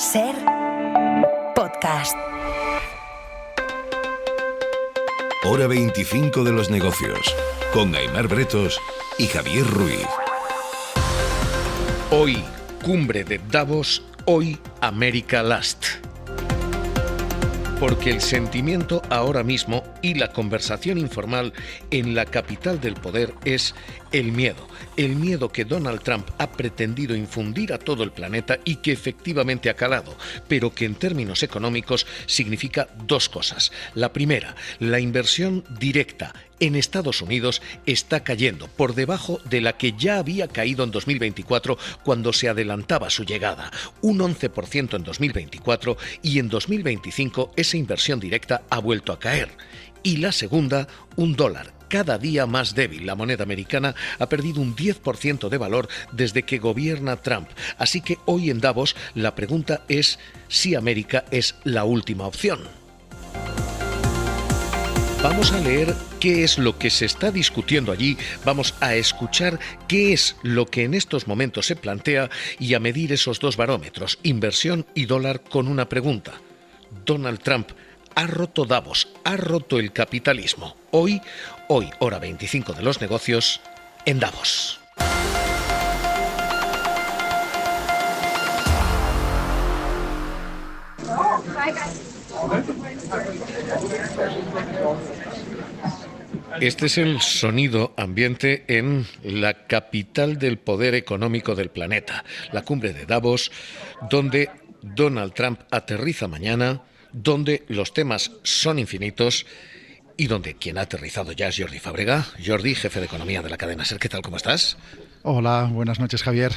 Ser podcast. Hora 25 de los negocios, con Aimar Bretos y Javier Ruiz. Hoy, cumbre de Davos, hoy America Last. Porque el sentimiento ahora mismo y la conversación informal en la capital del poder es el miedo que Donald Trump ha pretendido infundir a todo el planeta y que efectivamente ha calado, pero que en términos económicos significa dos cosas. La primera, la inversión directa en Estados Unidos está cayendo por debajo de la que ya había caído en 2024 cuando se adelantaba su llegada, un 11% en 2024, y en 2025 esa inversión directa ha vuelto a caer. Y la segunda, un dólar cada día más débil. La moneda americana ha perdido un 10% de valor desde que gobierna Trump. Así que hoy en Davos la pregunta es si América es la última opción. Vamos a leer qué es lo que se está discutiendo allí, vamos a escuchar qué es lo que en estos momentos se plantea y a medir esos dos barómetros, inversión y dólar, con una pregunta. Donald Trump ha roto Davos, ha roto el capitalismo. Hoy, hora 25 de los negocios, en Davos. Este es el sonido ambiente en la capital del poder económico del planeta, la cumbre de Davos, donde Donald Trump aterriza mañana, donde los temas son infinitos y donde quien ha aterrizado ya es Jordi Fábrega. Jordi, jefe de economía de la cadena SER, ¿qué tal? ¿Cómo estás? Hola, buenas noches, Javier.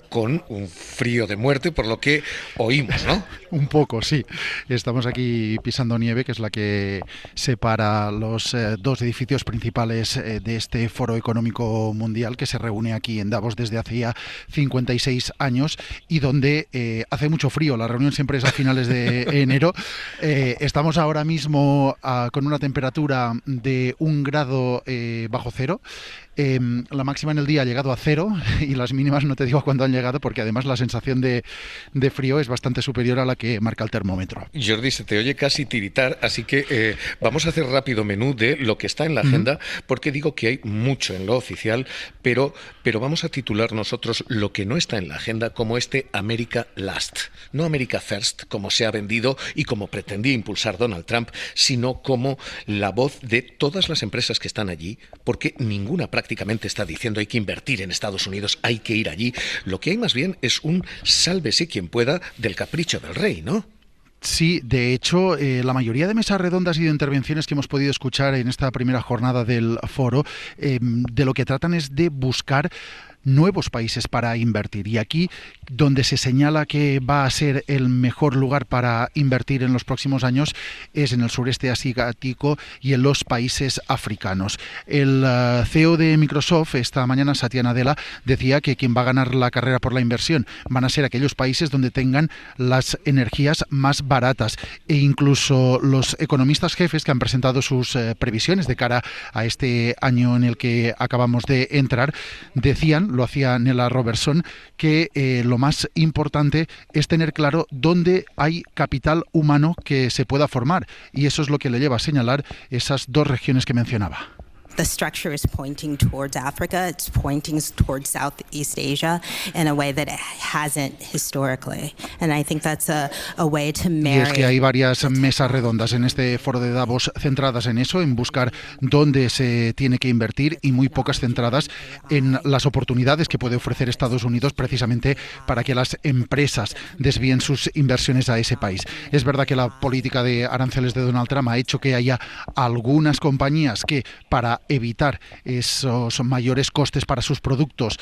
Con un frío de muerte, por lo que oímos, ¿no? Un poco, sí. Estamos aquí pisando nieve, que es la que separa los dos edificios principales de este Foro Económico Mundial, que se reúne aquí en Davos desde hace ya 56 años y donde hace mucho frío. La reunión siempre es a finales de enero. Estamos ahora mismo con una temperatura de 1 grado bajo cero. La máxima en el día ha llegado a 0 y las mínimas no te digo cuándo han llegado, porque además la sensación de frío es bastante superior a la que marca el termómetro. Jordi, se te oye casi tiritar, así que vamos a hacer rápido menú de lo que está en la agenda, porque digo que hay mucho en lo oficial, pero vamos a titular nosotros lo que no está en la agenda como America Last, no America First, como se ha vendido y como pretendía impulsar Donald Trump, sino como la voz de todas las empresas que están allí, porque ninguna prácticamente está diciendo hay que invertir en Estados Unidos, hay que ir allí. Lo que hay más bien es un sálvese quien pueda del capricho del rey, ¿no? Sí, de hecho, la mayoría de mesas redondas y de intervenciones que hemos podido escuchar en esta primera jornada del foro, de lo que tratan es de buscar nuevos países para invertir. Y aquí, donde se señala que va a ser el mejor lugar para invertir en los próximos años, es en el sureste asiático y en los países africanos. El CEO de Microsoft esta mañana, Satya Nadella, decía que quien va a ganar la carrera por la inversión van a ser aquellos países donde tengan las energías más baratas, e incluso los economistas jefes que han presentado sus previsiones de cara a este año en el que acabamos de entrar, decían, lo hacía Nella Robertson, que lo más importante es tener claro dónde hay capital humano que se pueda formar, y eso es lo que le lleva a señalar esas dos regiones que mencionaba. The structure is pointing towards Africa, it's pointing towards Southeast Asia in a way that it hasn't historically. And I think that's a way to marry. Y es que hay varias mesas redondas en este foro de Davos centradas en eso, en buscar dónde se tiene que invertir, y muy pocas centradas en las oportunidades que puede ofrecer Estados Unidos precisamente para que las empresas desvíen sus inversiones a ese país. Es verdad que la política de aranceles de Donald Trump ha hecho que haya algunas compañías que, para evitar esos mayores costes para sus productos,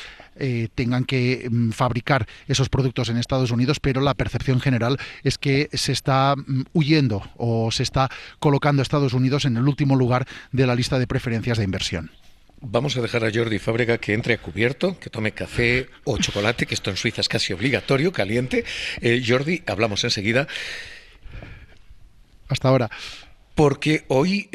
tengan que fabricar esos productos en Estados Unidos, pero la percepción general es que se está huyendo o se está colocando a Estados Unidos en el último lugar de la lista de preferencias de inversión. Vamos a dejar a Jordi Fábrega que entre a cubierto, que tome café o chocolate, que esto en Suiza es casi obligatorio, caliente. Jordi, hablamos enseguida. Hasta ahora. Porque hoy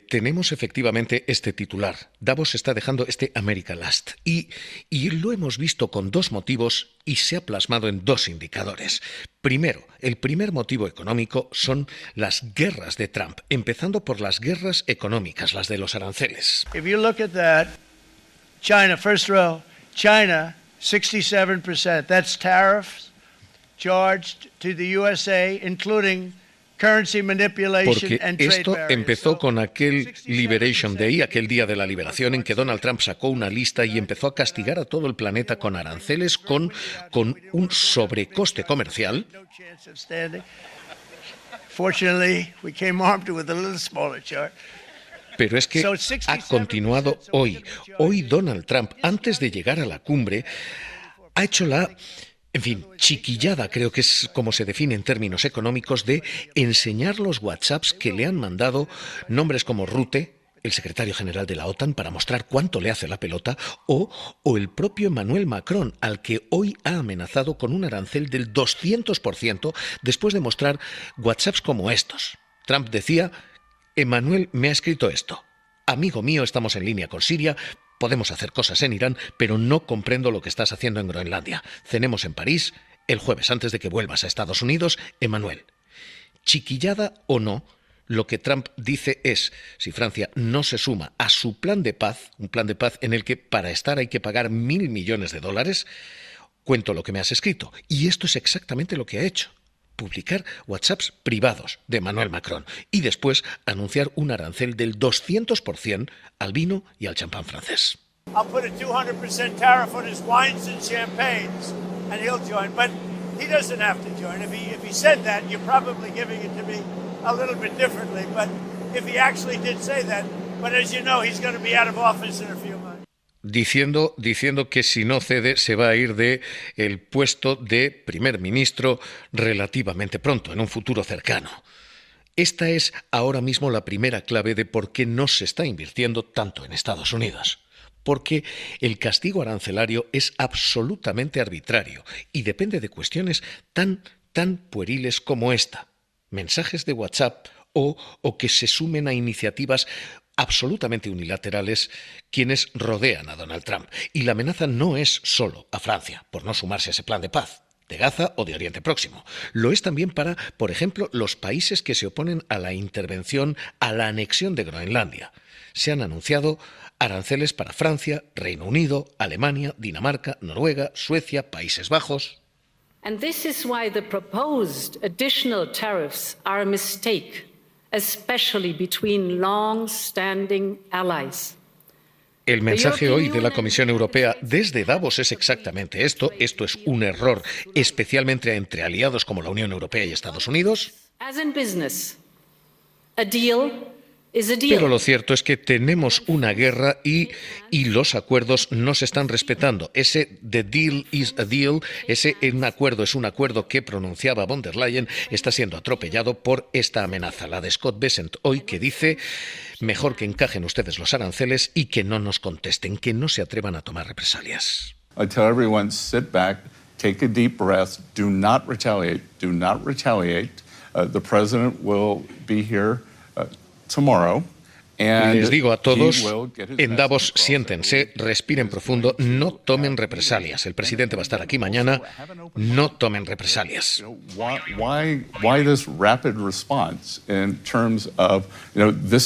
tenemos efectivamente este titular. Davos está dejando este America Last. Y lo hemos visto con dos motivos y se ha plasmado en dos indicadores. Primero, el primer motivo económico son las guerras de Trump, empezando por las guerras económicas, las de los aranceles. If you look at that, China, first row, China, 67%. That's tariffs charged to the USA, including currency manipulation Porque and trade esto barriers. empezó con aquel Liberation Day, aquel día de la liberación, en que Donald Trump sacó una lista y empezó a castigar a todo el planeta con aranceles, con un sobrecoste comercial. No chance of standing. Fortunately, we came armed with a little smaller chart. Pero es que ha continuado hoy. Hoy Donald Trump, antes de llegar a la cumbre, ha hecho chiquillada, creo que es como se define en términos económicos, de enseñar los WhatsApps que le han mandado nombres como Rutte, el secretario general de la OTAN, para mostrar cuánto le hace la pelota, o el propio Emmanuel Macron, al que hoy ha amenazado con un arancel del 200% después de mostrar WhatsApps como estos. Trump decía: Emmanuel me ha escrito esto. Amigo mío, estamos en línea con Siria, podemos hacer cosas en Irán, pero no comprendo lo que estás haciendo en Groenlandia. Cenemos en París el jueves antes de que vuelvas a Estados Unidos, Emmanuel. Chiquillada o no, lo que Trump dice es, si Francia no se suma a su plan de paz, un plan de paz en el que para estar hay que pagar $1.000 millones, cuento lo que me has escrito. Y esto es exactamente lo que ha hecho. Publicar WhatsApps privados de Emmanuel Macron y después anunciar un arancel del 200% al vino y al champán francés. I'll put a 200% tariff on his wines and champagnes, and he'll join. But he doesn't have to join. If he said that, you're probably giving it to me a little bit differently. But if he actually did say that, but as you know, he's going to be out of office in a few months. Diciendo que si no cede se va a ir de el puesto de primer ministro relativamente pronto, en un futuro cercano. Esta es ahora mismo la primera clave de por qué no se está invirtiendo tanto en Estados Unidos. Porque el castigo arancelario es absolutamente arbitrario y depende de cuestiones tan pueriles como esta. Mensajes de WhatsApp o que se sumen a iniciativas absolutamente unilaterales quienes rodean a Donald Trump. Y la amenaza no es solo a Francia, por no sumarse a ese plan de paz, de Gaza o de Oriente Próximo. Lo es también para, por ejemplo, los países que se oponen a la intervención, a la anexión de Groenlandia. Se han anunciado aranceles para Francia, Reino Unido, Alemania, Dinamarca, Noruega, Suecia, Países Bajos. And this is why the proposed additional tariffs are a mistake, especially between long-standing allies. El mensaje hoy de la Comisión Europea desde Davos es exactamente esto. Esto es un error, especialmente entre aliados como la Unión Europea y Estados Unidos. As in business, a deal is a deal. Pero lo cierto es que tenemos una guerra y los acuerdos no se están respetando. Ese the deal is a deal, ese un acuerdo es un acuerdo que pronunciaba von der Leyen, está siendo atropellado por esta amenaza, la de Scott Bessent hoy, que dice: mejor que encajen ustedes los aranceles y que no nos contesten, que no se atrevan a tomar represalias. I tell everyone, sit back, take a deep breath, do not retaliate, do not retaliate. The president will be here tomorrow. Les digo a todos, en Davos, siéntense, respiren profundo, no tomen represalias. El presidente va a estar aquí mañana, no tomen represalias.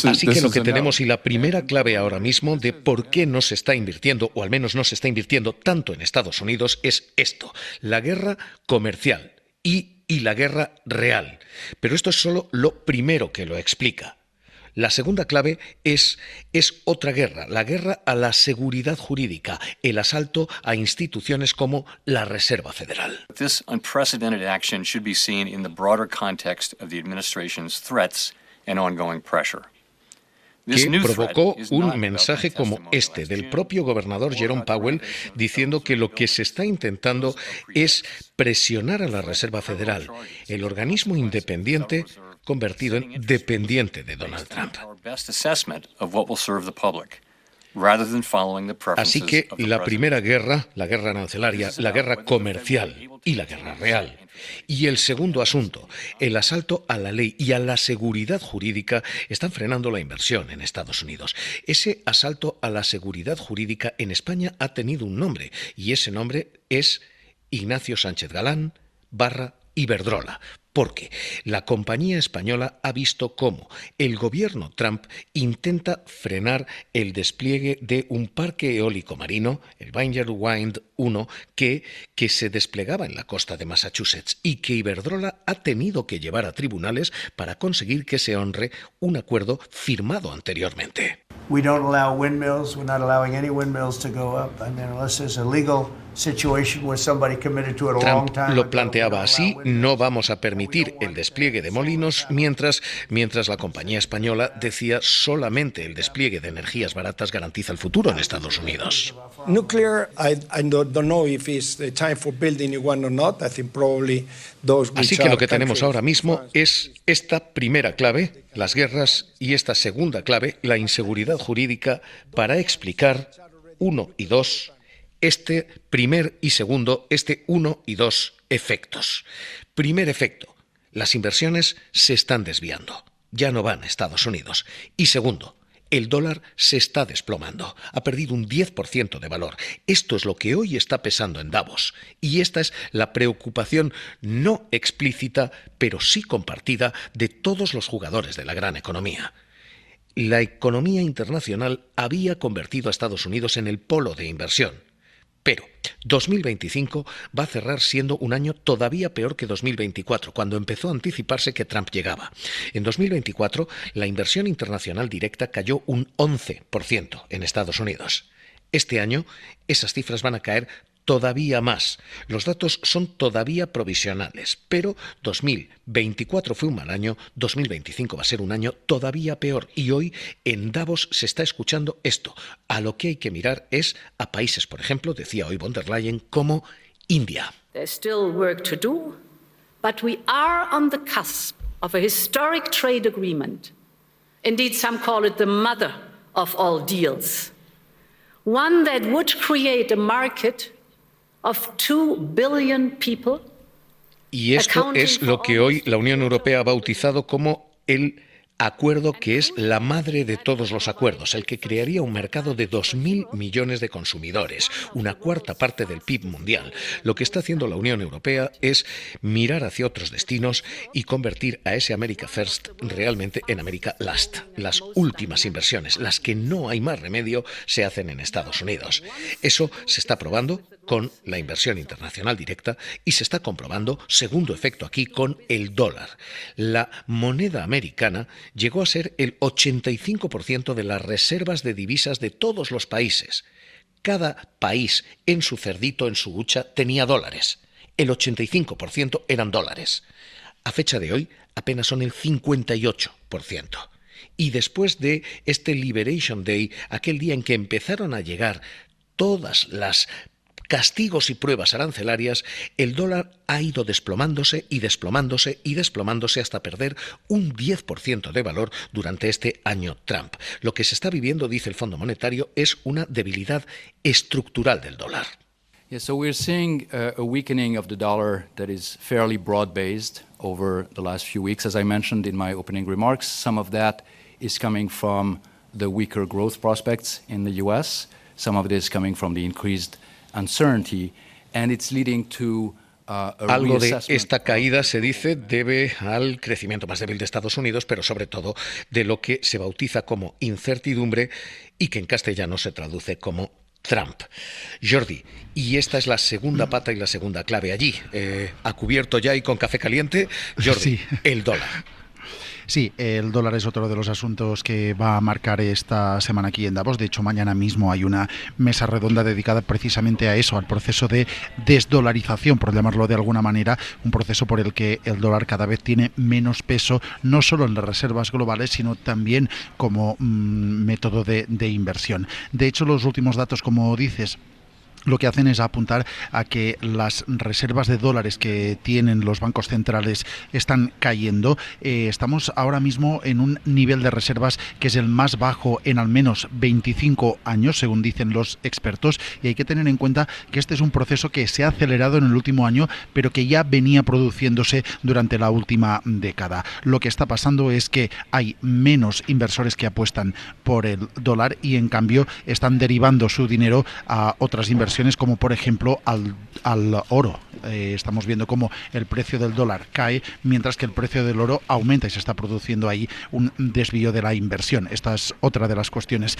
Así que lo que tenemos y la primera clave ahora mismo de por qué no se está invirtiendo, o al menos no se está invirtiendo tanto en Estados Unidos, es esto: la guerra comercial y la guerra real. Pero esto es solo lo primero que lo explica. La segunda clave es otra guerra, la guerra a la seguridad jurídica, el asalto a instituciones como la Reserva Federal. This unprecedented action should be seen in the broader context of the administration's threats and ongoing pressure. Que provocó un mensaje como este del propio gobernador Jerome Powell diciendo que lo que se está intentando es presionar a la Reserva Federal, el organismo independiente convertido en dependiente de Donald Trump. Así que la primera guerra, la guerra arancelaria, la guerra comercial y la guerra real. Y el segundo asunto, el asalto a la ley y a la seguridad jurídica, están frenando la inversión en Estados Unidos. Ese asalto a la seguridad jurídica en España ha tenido un nombre, y ese nombre es Ignacio Sánchez Galán / Iberdrola. Porque la compañía española ha visto cómo el gobierno Trump intenta frenar el despliegue de un parque eólico marino, el Vineyard Wind 1, que se desplegaba en la costa de Massachusetts y que Iberdrola ha tenido que llevar a tribunales para conseguir que se honre un acuerdo firmado anteriormente. We don't allow windmills. We're not allowing any windmills to go up. I mean, unless there's a legal situation where somebody committed to it a long time ago. Trump lo planteaba así: no vamos a permitir el despliegue de molinos, mientras la compañía española decía solamente el despliegue de energías baratas garantiza el futuro en Estados Unidos. Nuclear, I don't know if it's the time for building one or not. I think probably those which Así que lo que tenemos ahora mismo es esta primera clave, las guerras, y esta segunda clave, la inseguridad jurídica, para explicar 1 y 2, este primer y segundo, este 1 y 2 efectos. Primer efecto, las inversiones se están desviando, ya no van a Estados Unidos. Y segundo, el dólar se está desplomando, ha perdido un 10% de valor. Esto es lo que hoy está pesando en Davos. Y esta es la preocupación no explícita, pero sí compartida, de todos los jugadores de la gran economía. La economía internacional había convertido a Estados Unidos en el polo de inversión. Pero 2025 va a cerrar siendo un año todavía peor que 2024, cuando empezó a anticiparse que Trump llegaba. En 2024, la inversión internacional directa cayó un 11% en Estados Unidos. Este año, esas cifras van a caer todavía más. Los datos son todavía provisionales, pero 2024 fue un mal año, 2025 va a ser un año todavía peor. Y hoy en Davos se está escuchando esto. A lo que hay que mirar es a países, por ejemplo, decía hoy von der Leyen, como India. There's still work to do, but we are on the cusp of a historic trade agreement. Indeed, some call it the mother of all deals. One that would create a market of 2 billion people. Y esto es lo que hoy la Unión Europea ha bautizado como el acuerdo que es la madre de todos los acuerdos, el que crearía un mercado de 2.000 millones de consumidores, una cuarta parte del PIB mundial. Lo que está haciendo la Unión Europea es mirar hacia otros destinos y convertir a ese America First realmente en America Last. Las últimas inversiones, las que no hay más remedio, se hacen en Estados Unidos. Eso se está probando con la inversión internacional directa y se está comprobando, segundo efecto aquí, con el dólar. La moneda americana llegó a ser el 85% de las reservas de divisas de todos los países. Cada país en su cerdito, en su hucha, tenía dólares. El 85% eran dólares. A fecha de hoy, apenas son el 58%. Y después de este Liberation Day, aquel día en que empezaron a llegar todas las castigos y pruebas arancelarias, el dólar ha ido desplomándose y desplomándose y desplomándose hasta perder un 10% de valor durante este año Trump. Lo que se está viviendo, dice el Fondo Monetario, es una debilidad estructural del dólar. Yeah, so we're seeing a weakening of the dollar that is fairly broad-based over the last few weeks. As I mentioned in my opening remarks, some of that is coming from the weaker growth prospects in the U.S. Some of it is coming from the increased uncertainty, and it's leading to algo de esta caída, se dice, debe al crecimiento más débil de Estados Unidos, pero sobre todo de lo que se bautiza como incertidumbre y que en castellano se traduce como Trump. Jordi, y esta es la segunda pata y la segunda clave allí, a cubierto ya y con café caliente. Jordi, sí. El dólar. Sí, el dólar es otro de los asuntos que va a marcar esta semana aquí en Davos. De hecho, mañana mismo hay una mesa redonda dedicada precisamente a eso, al proceso de desdolarización, por llamarlo de alguna manera, un proceso por el que el dólar cada vez tiene menos peso, no solo en las reservas globales, sino también como método de inversión. De hecho, los últimos datos, como dices, lo que hacen es apuntar a que las reservas de dólares que tienen los bancos centrales están cayendo. Estamos ahora mismo en un nivel de reservas que es el más bajo en al menos 25 años, según dicen los expertos, y hay que tener en cuenta que este es un proceso que se ha acelerado en el último año, pero que ya venía produciéndose durante la última década. Lo que está pasando es que hay menos inversores que apuestan por el dólar y en cambio están derivando su dinero a otras inversiones, como por ejemplo al oro. Estamos viendo cómo el precio del dólar cae mientras que el precio del oro aumenta y se está produciendo ahí un desvío de la inversión. Esta es otra de las cuestiones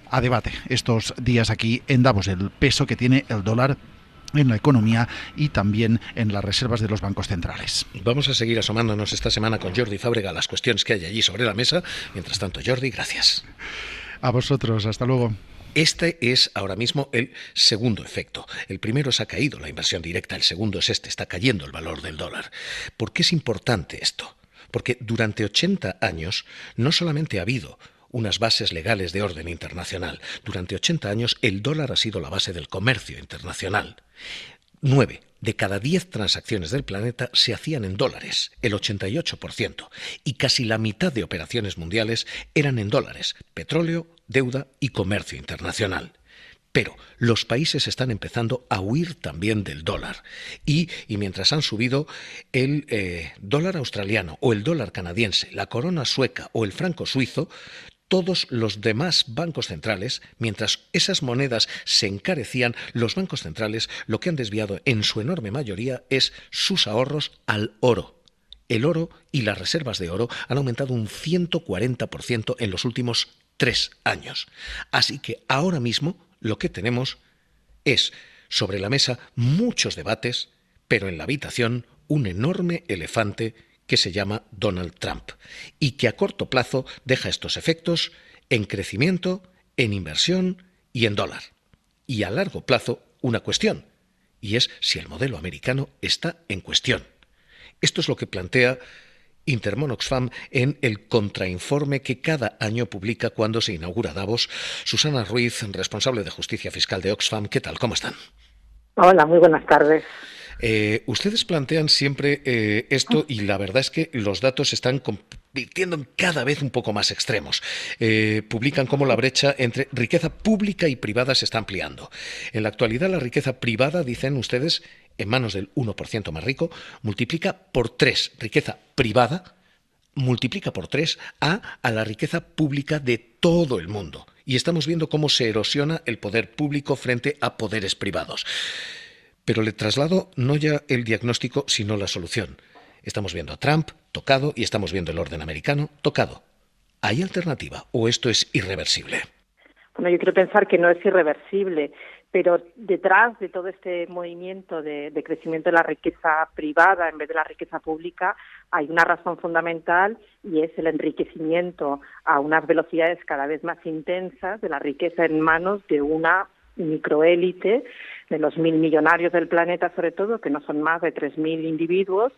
a debate estos días aquí en Davos, el peso que tiene el dólar en la economía y también en las reservas de los bancos centrales. Vamos a seguir asomándonos esta semana con Jordi Fábrega a las cuestiones que hay allí sobre la mesa. Mientras tanto, Jordi, gracias. A vosotros, hasta luego. Este es ahora mismo el segundo efecto. El primero es ha caído la inversión directa, el segundo es está cayendo el valor del dólar. ¿Por qué es importante esto? Porque durante 80 años no solamente ha habido unas bases legales de orden internacional, durante 80 años el dólar ha sido la base del comercio internacional. 9 de cada 10 transacciones del planeta se hacían en dólares, el 88%, y casi la mitad de operaciones mundiales eran en dólares, petróleo, deuda y comercio internacional. Pero los países están empezando a huir también del dólar. Y mientras han subido el dólar australiano o el dólar canadiense, la corona sueca o el franco suizo, todos los demás bancos centrales, mientras esas monedas se encarecían, los bancos centrales lo que han desviado en su enorme mayoría es sus ahorros al oro. El oro y las reservas de oro han aumentado un 140% en los últimos 3 años. Así que ahora mismo lo que tenemos es sobre la mesa muchos debates, pero en la habitación un enorme elefante que se llama Donald Trump y que a corto plazo deja estos efectos en crecimiento, en inversión y en dólar. Y a largo plazo una cuestión, y es si el modelo americano está en cuestión. Esto es lo que plantea Intermon Oxfam en el contrainforme que cada año publica cuando se inaugura Davos. Susana Ruiz, responsable de Justicia Fiscal de Oxfam, ¿qué tal? ¿Cómo están? Hola, muy buenas tardes. Ustedes plantean siempre esto y la verdad es que los datos se están convirtiendo en cada vez un poco más extremos. Publican cómo la brecha entre riqueza pública y privada se está ampliando. En la actualidad la riqueza privada, dicen ustedes, en manos del 1% más rico, multiplica por 3 riqueza privada, multiplica por 3 a la riqueza pública de todo el mundo. Y estamos viendo cómo se erosiona el poder público frente a poderes privados. Pero le traslado no ya el diagnóstico, sino la solución. Estamos viendo a Trump tocado y estamos viendo el orden americano tocado. ¿Hay alternativa o esto es irreversible? Bueno, yo quiero pensar que no es irreversible, pero detrás de todo este movimiento de crecimiento de la riqueza privada en vez de la riqueza pública hay una razón fundamental y es el enriquecimiento a unas velocidades cada vez más intensas de la riqueza en manos de una microélite, de los 1.000 millonarios del planeta sobre todo, que no son más de 3.000 individuos,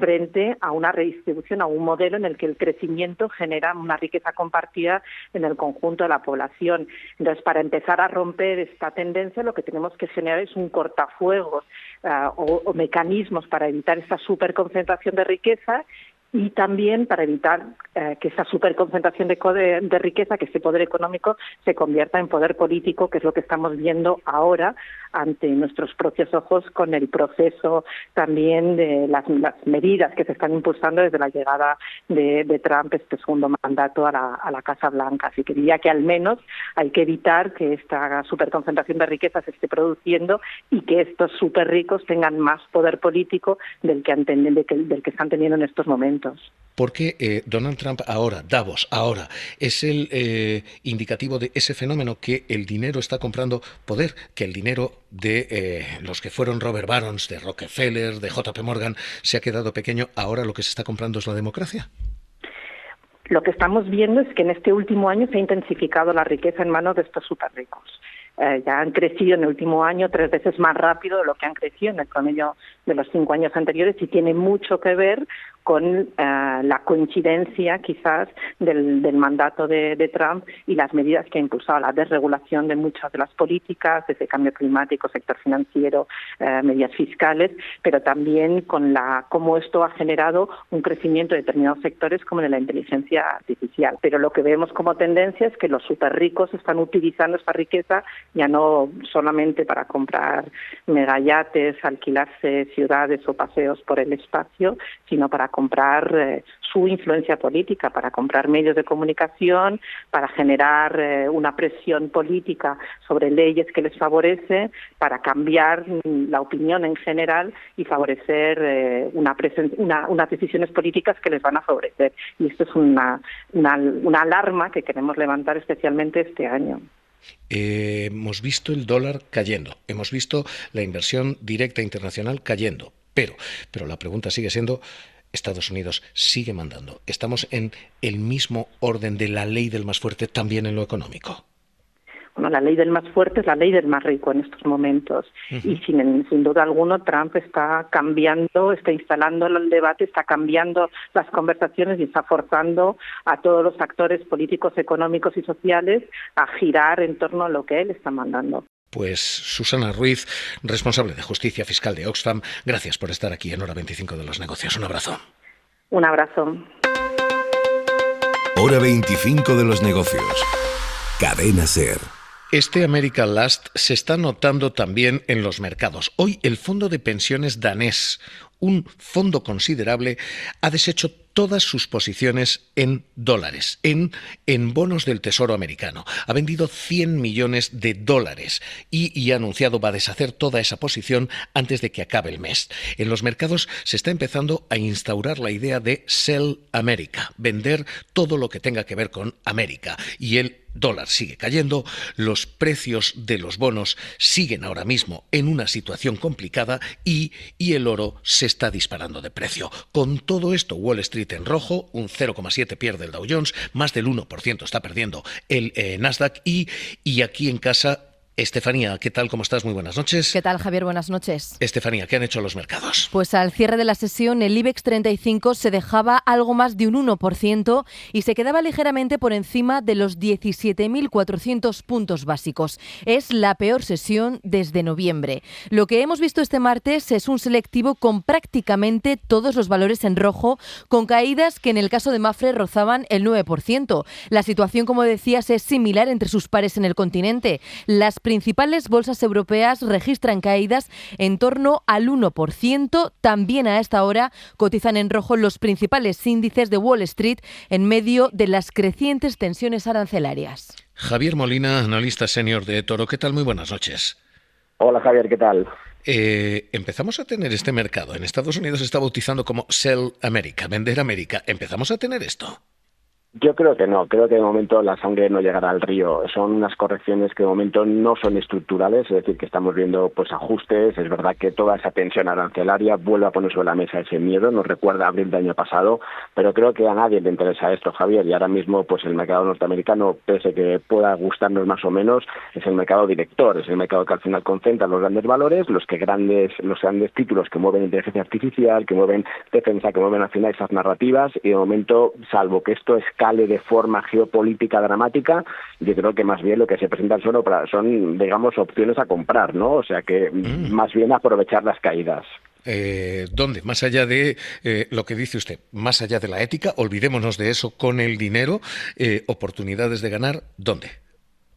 frente a una redistribución, a un modelo en el que el crecimiento genera una riqueza compartida en el conjunto de la población. Entonces, para empezar a romper esta tendencia, lo que tenemos que generar es un cortafuegos o mecanismos para evitar esta superconcentración de riqueza y también para evitar que esa superconcentración de riqueza, que ese poder económico se convierta en poder político, que es lo que estamos viendo ahora ante nuestros propios ojos con el proceso también de las medidas que se están impulsando desde la llegada de Trump, este segundo mandato a la Casa Blanca. Así que diría que al menos hay que evitar que esta superconcentración de riqueza se esté produciendo y que estos súper ricos tengan más poder político del que están teniendo en estos momentos. Porque Donald Trump ahora, Davos, ahora, es el indicativo de ese fenómeno que el dinero está comprando poder, que el dinero de los que fueron Robert Barons, de Rockefeller, de JP Morgan, se ha quedado pequeño. Ahora lo que se está comprando es la democracia. Lo que estamos viendo es que en este último año se ha intensificado la riqueza en manos de estos súper ricos. Ya han crecido en el último año 3 veces más rápido de lo que han crecido en el promedio de los 5 años anteriores y tiene mucho que ver con la coincidencia quizás del mandato de Trump y las medidas que ha impulsado, la desregulación de muchas de las políticas, desde cambio climático, sector financiero, medidas fiscales, pero también con cómo esto ha generado un crecimiento de determinados sectores como el de la inteligencia artificial. Pero lo que vemos como tendencia es que los superricos están utilizando esta riqueza ya no solamente para comprar megayates, alquilarse ciudades o paseos por el espacio, sino para comprar su influencia política, para comprar medios de comunicación, para generar una presión política sobre leyes que les favorece, para cambiar la opinión en general y favorecer unas decisiones políticas que les van a favorecer. Y esto es una alarma que queremos levantar especialmente este año. Hemos visto el dólar cayendo, hemos visto la inversión directa internacional cayendo, pero la pregunta sigue siendo: Estados Unidos sigue mandando. ¿Estamos en el mismo orden de la ley del más fuerte también en lo económico? Bueno, la ley del más fuerte es la ley del más rico en estos momentos. Y sin duda alguna Trump está cambiando, está instalando el debate, está cambiando las conversaciones y está forzando a todos los actores políticos, económicos y sociales a girar en torno a lo que él está mandando. Pues Susana Ruiz, responsable de Justicia Fiscal de Oxfam, gracias por estar aquí en Hora 25 de los Negocios. Un abrazo. Un abrazo. Hora 25 de los Negocios. Cadena SER. Este American Last se está notando también en los mercados. Hoy el fondo de pensiones danés, un fondo considerable, ha deshecho todas sus posiciones en dólares, en bonos del Tesoro americano. Ha vendido $100 millones y ha anunciado va a deshacer toda esa posición antes de que acabe el mes. En los mercados se está empezando a instaurar la idea de Sell America, vender todo lo que tenga que ver con América. Y el dólar sigue cayendo, los precios de los bonos siguen ahora mismo en una situación complicada y el oro se está disparando de precio. Con todo esto, Wall Street en rojo, un 0,7 pierde el Dow Jones, más del 1% está perdiendo el Nasdaq y aquí en casa, Estefanía, ¿qué tal? ¿Cómo estás? Muy buenas noches. ¿Qué tal, Javier? Buenas noches. Estefanía, ¿qué han hecho los mercados? Pues al cierre de la sesión, el IBEX 35 se dejaba algo más de un 1% y se quedaba ligeramente por encima de los 17.400 puntos básicos. Es la peor sesión desde noviembre. Lo que hemos visto este martes es un selectivo con prácticamente todos los valores en rojo, con caídas que en el caso de Mapfre rozaban el 9%. La situación, como decías, es similar entre sus pares en el continente. Las principales bolsas europeas registran caídas en torno al 1%. También a esta hora cotizan en rojo los principales índices de Wall Street en medio de las crecientes tensiones arancelarias. Javier Molina, analista senior de eToro. ¿Qué tal? Muy buenas noches. Hola, Javier, ¿qué tal? Empezamos a tener este mercado. En Estados Unidos se está bautizando como Sell America, vender América. ¿Empezamos a tener esto? Yo creo que no, creo que de momento la sangre no llegará al río. Son unas correcciones que de momento no son estructurales, es decir, que estamos viendo pues ajustes. Es verdad que toda esa tensión arancelaria vuelve a poner sobre la mesa ese miedo, nos recuerda a abril del año pasado, pero creo que a nadie le interesa esto, Javier, y ahora mismo pues el mercado norteamericano, pese que pueda gustarnos más o menos, es el mercado director, es el mercado que al final concentra los grandes valores, los grandes títulos que mueven inteligencia artificial, que mueven defensa, que mueven al final esas narrativas, y de momento, salvo que esto escale de forma geopolítica dramática, yo creo que más bien lo que se presentan son digamos, opciones a comprar, ¿no? O sea que más bien aprovechar las caídas. ¿Dónde? Más allá de lo que dice usted, más allá de la ética, olvidémonos de eso con el dinero, oportunidades de ganar, ¿dónde?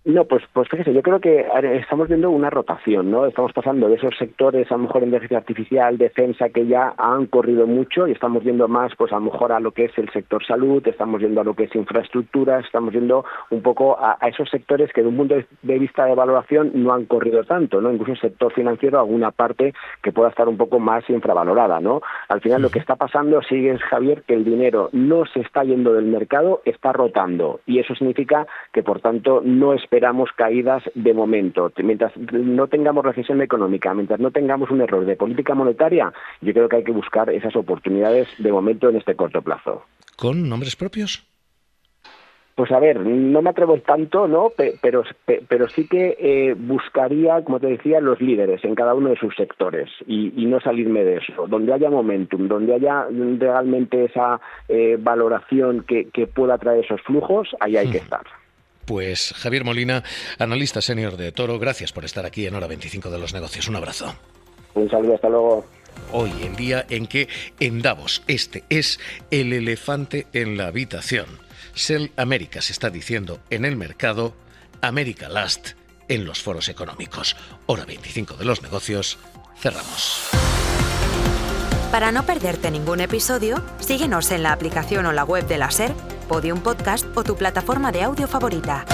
No, pues fíjese, yo creo que estamos viendo una rotación, ¿no? Estamos pasando de esos sectores, a lo mejor inteligencia artificial, defensa, que ya han corrido mucho, y estamos viendo más, pues a lo mejor a lo que es el sector salud, estamos viendo a lo que es infraestructura, estamos viendo un poco a esos sectores que de un punto de vista de valoración no han corrido tanto, ¿no? Incluso el sector financiero, alguna parte que pueda estar un poco más infravalorada, ¿no? Al final lo que está pasando, sigue, Javier, que el dinero no se está yendo del mercado, está rotando, y eso significa que, por tanto, no esperamos caídas de momento. Mientras no tengamos recesión económica, mientras no tengamos un error de política monetaria, yo creo que hay que buscar esas oportunidades de momento en este corto plazo. ¿Con nombres propios? Pues a ver, no me atrevo tanto, ¿no? Pero sí que buscaría, como te decía, los líderes en cada uno de sus sectores y no salirme de eso. Donde haya momentum, donde haya realmente esa valoración que pueda traer esos flujos, ahí hay que estar. Pues Javier Molina, analista senior de Toro, gracias por estar aquí en Hora 25 de los Negocios. Un abrazo. Un saludo, hasta luego. Hoy, el día en que en Davos este es el elefante en la habitación. Sell America se está diciendo en el mercado, America Last en los foros económicos. Hora 25 de los Negocios, cerramos. Para no perderte ningún episodio, síguenos en la aplicación o la web de la SER, Podium Podcast o tu plataforma de audio favorita.